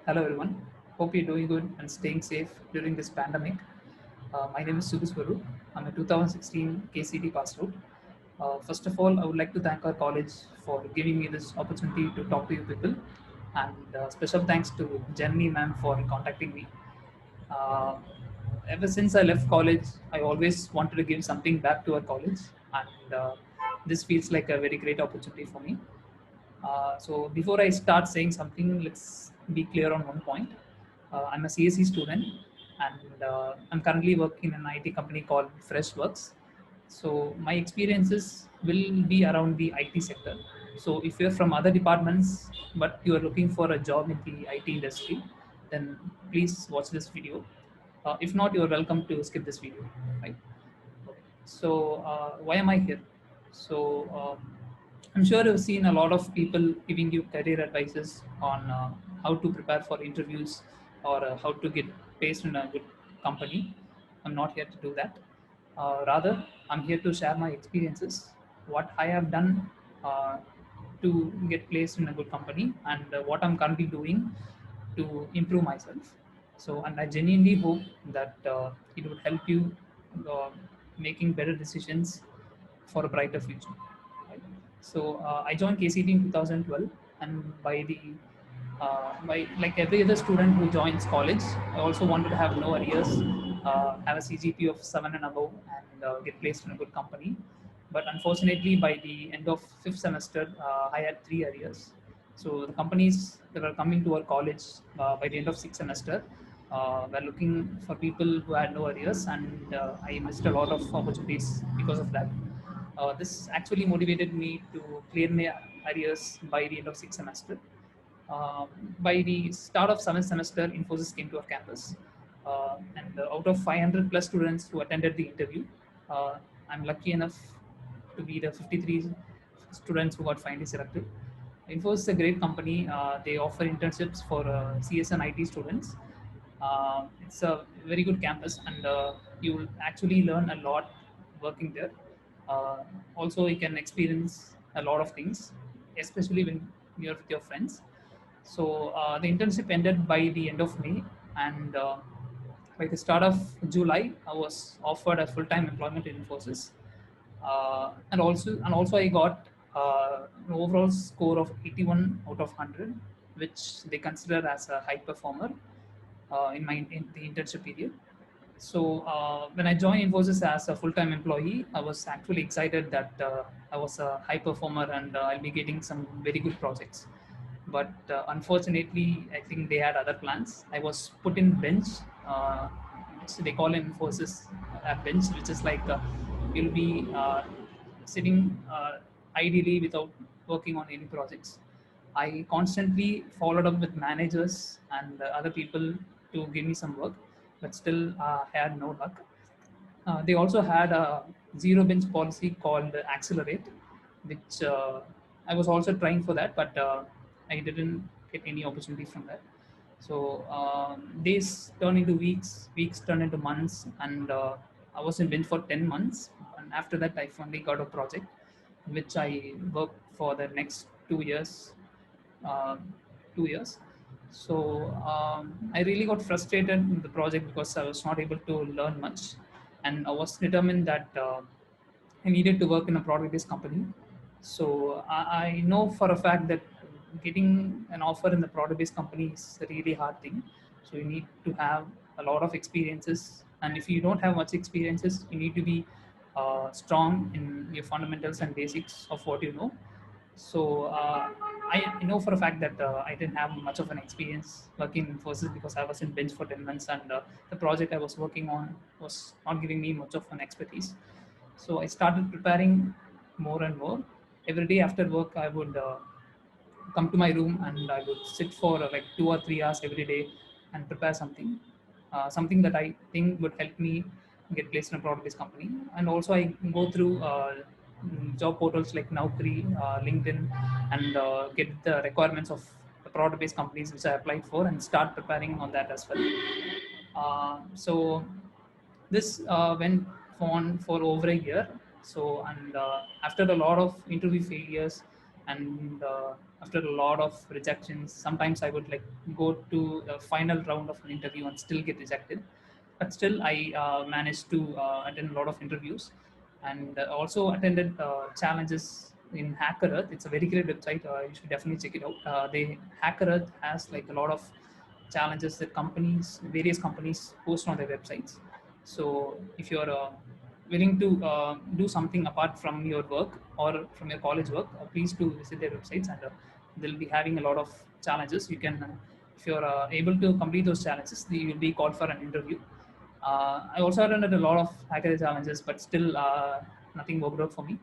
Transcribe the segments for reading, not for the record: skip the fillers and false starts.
Hello everyone. Hope you're doing good and staying safe during this pandemic. My name is Sudhuswaru. I'm a 2016 KCT passed out. First of all, I would like to thank our college for giving me this opportunity to talk to you people, and special thanks to Jenny ma'am for contacting me. Uh, Ever since I left college, I always wanted to give something back to our college, and this feels like a very great opportunity for me. So before I start saying something, let's be clear on one point. I'm a CSE student, and I'm currently working in an IT company called Freshworks. So my experiences will be around the IT sector. So if you're from other departments but you are looking for a job in the IT industry, then please watch this video. If not, you're welcome to skip this video. Right? So why am I here? So I'm sure you've seen a lot of people giving you career advices on how to prepare for interviews or how to get placed in a good company. I'm not here to do that. Rather, I'm here to share my experiences, what I have done uh, to get placed in a good company, and what I'm currently doing to improve myself. So, and I genuinely hope that it would help you uh, making better decisions for a brighter future. Right? So, I joined KCT in 2012, and by like every other student who joins college, I also wanted to have no arrears, have a CGP of 7 and above, and get placed in a good company. But unfortunately, by the end of fifth semester, I had three arrears. So the companies that are coming to our college by the end of sixth semester were looking for people who had no arrears, and I missed a lot of opportunities because of that. This actually motivated me to clear my arrears by the end of sixth semester. Uh, by the start of seventh semester, Infosys came to our campus, and out of 500 plus students who attended the interview, uh, I'm lucky enough to be the 53 students who got finally selected. Infosys is a great company. They offer internships for CS and IT students. It's a very good campus, and you will actually learn a lot working there. Uh, Also, you can experience a lot of things, especially when you're with your friends. So the internship ended by the end of May, and by the start of July, I was offered a full-time employment in Infosys, and also I got an overall score of 81 out of 100, which they consider as a high performer in the internship period. So when I joined Infosys as a full-time employee, I was actually excited that I was a high performer and I'll be getting some very good projects. But unfortunately, I think they had other plans. I was put in bench, which they call in Infosys a bench, which is like you'll be sitting ideally without working on any projects. I constantly followed up with managers and other people to give me some work, but still had no luck. They also had a zero bench policy called Accelerate, which I was also trying for that, but I didn't get any opportunity from that. So days turned into weeks, weeks turned into months, and I was in bench for 10 months. And after that, I finally got a project, which I worked for the next 2 years. Uh, 2 years. So I really got frustrated in the project because I was not able to learn much, and I was determined that I needed to work in a product-based company. So I know for a fact that getting an offer in the product-based company is a really hard thing. So you need to have a lot of experiences, and if you don't have much experiences, you need to be strong in your fundamentals and basics of what you know. So I know for a fact that I didn't have much of an experience working in Infosys because I was in bench for 10 months, and the project I was working on was not giving me much of an expertise. So I started preparing more and more. Every day after work, I would come to my room and I would sit for like 2 or 3 hours every day and prepare something that I think would help me get placed in a product-based company. And also, I go through job portals like Naukri, LinkedIn, and get the requirements of the product-based companies which I applied for and start preparing on that as well. So this went on for over a year. So, and after a lot of interview failures, and after a lot of rejections, sometimes I would like go to the final round of an interview and still get rejected. But still I managed to attend a lot of interviews, and also attended challenges in Hacker Earth. It's a very great website. You should definitely check it out. They Hacker Earth has like a lot of challenges that various companies post on their websites. So if you're willing to do something apart from your work or from your college work, please do visit their websites, and they'll be having a lot of challenges. You can, if you're able to complete those challenges, you will be called for an interview. I also attended a lot of hacker challenges, but still nothing worked out for me.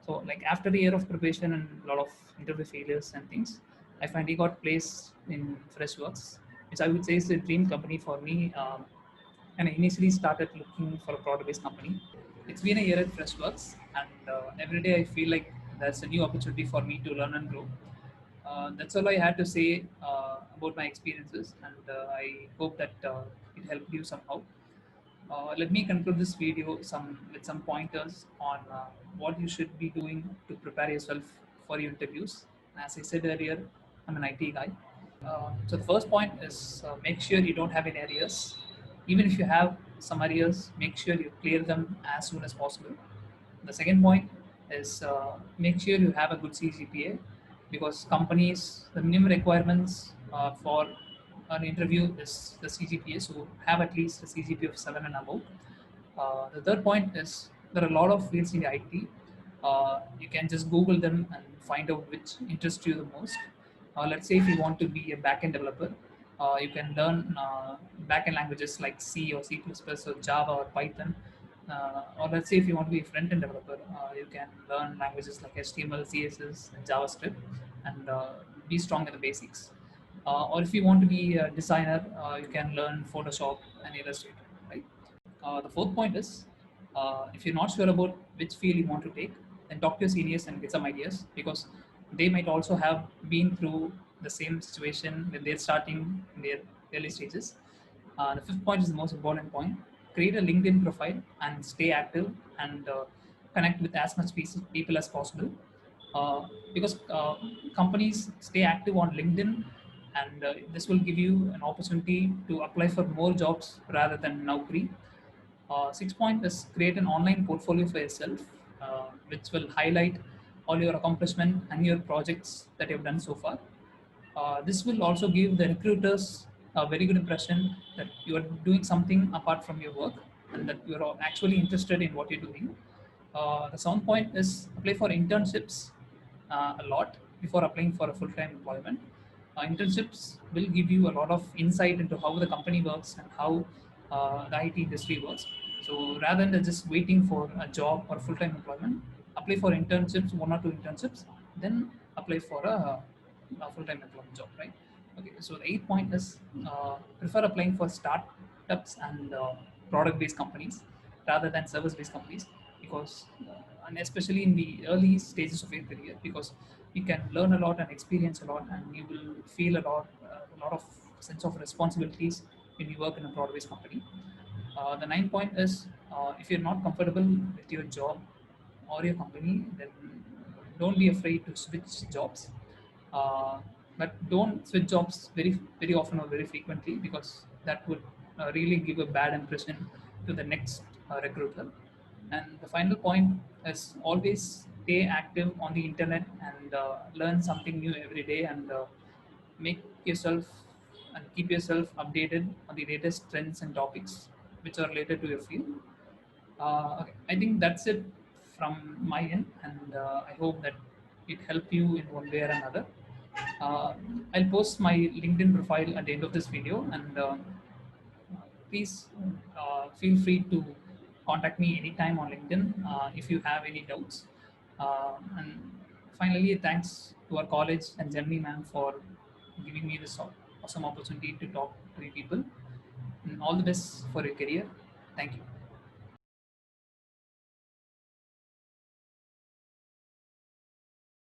So like after a year of preparation and a lot of interview failures and things, I finally got placed in Freshworks, which I would say is a dream company for me. And I initially started looking for a product-based company. It's been a year at Freshworks, and every day I feel like there's a new opportunity for me to learn and grow. That's all I had to say about my experiences, and I hope that it helped you somehow. Let me conclude this video with some pointers on what you should be doing to prepare yourself for your interviews. As I said earlier, I'm an IT guy. So the first point is make sure you don't have any arrears. Even if you have some arrears, make sure you clear them as soon as possible. The second point is make sure you have a good CGPA, because companies, the minimum requirements for an interview is the CGPA. So have at least a CGPA of 7 and above. The third point is there are a lot of fields in the IT. You can just Google them and find out which interests you the most. Let's say if you want to be a backend developer, you can learn backend languages like C or C++ or Java or Python. Or let's say if you want to be a front-end developer, you can learn languages like HTML, CSS, and JavaScript, and be strong in the basics. Or if you want to be a designer, you can learn Photoshop and Illustrator, right? The fourth point is, if you're not sure about which field you want to take, then talk to your seniors and get some ideas, because they might also have been through the same situation when they're starting in their early stages. The fifth point is the most important point. Create a LinkedIn profile and stay active, and connect with as much people as possible. Because companies stay active on LinkedIn, and this will give you an opportunity to apply for more jobs rather than Naukri. Sixth point is create an online portfolio for yourself, which will highlight all your accomplishment and your projects that you've done so far. This will also give the recruiters a very good impression that you are doing something apart from your work, and that you're actually interested in what you're doing. The sound point is apply for internships a lot before applying for a full-time employment. Internships will give you a lot of insight into how the company works and how the IT industry works. So rather than just waiting for a job or full-time employment, apply for internships, one or two internships, then apply for a full-time employment job, right? Okay, so the eighth point is prefer applying for startups and product-based companies rather than service-based companies, because and especially in the early stages of your career, because you can learn a lot and experience a lot, and you will feel a lot of sense of responsibilities when you work in a product-based company. The ninth point is, if you're not comfortable with your job or your company, then don't be afraid to switch jobs. Uh, but don't switch jobs very often or very frequently, because that would really give a bad impression to the next recruiter. And the final point is always stay active on the internet and learn something new every day, and make yourself and keep yourself updated on the latest trends and topics which are related to your field. Okay, I think that's it from my end, and I hope that it helped you in one way or another. Uh, I'll post my LinkedIn profile at the end of this video, and please feel free to contact me anytime on LinkedIn if you have any doubts. And finally, thanks to our college and Janvi ma'am for giving me this awesome opportunity to talk to you people. And all the best for your career. Thank you.